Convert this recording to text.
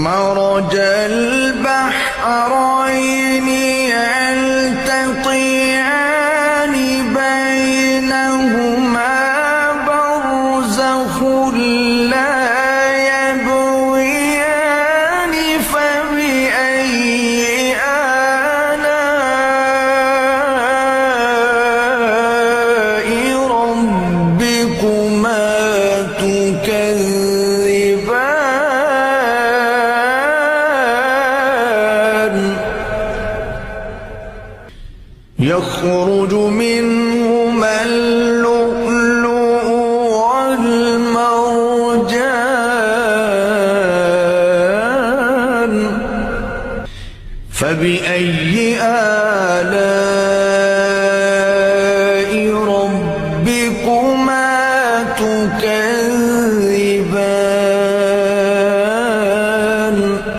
مرج البحرين يلتقيان بينهما برزخ لا يبغيان فبأي آلاء ربكما تكذبان يخرج منهما اللؤلؤ والمرجان فبأي آلاء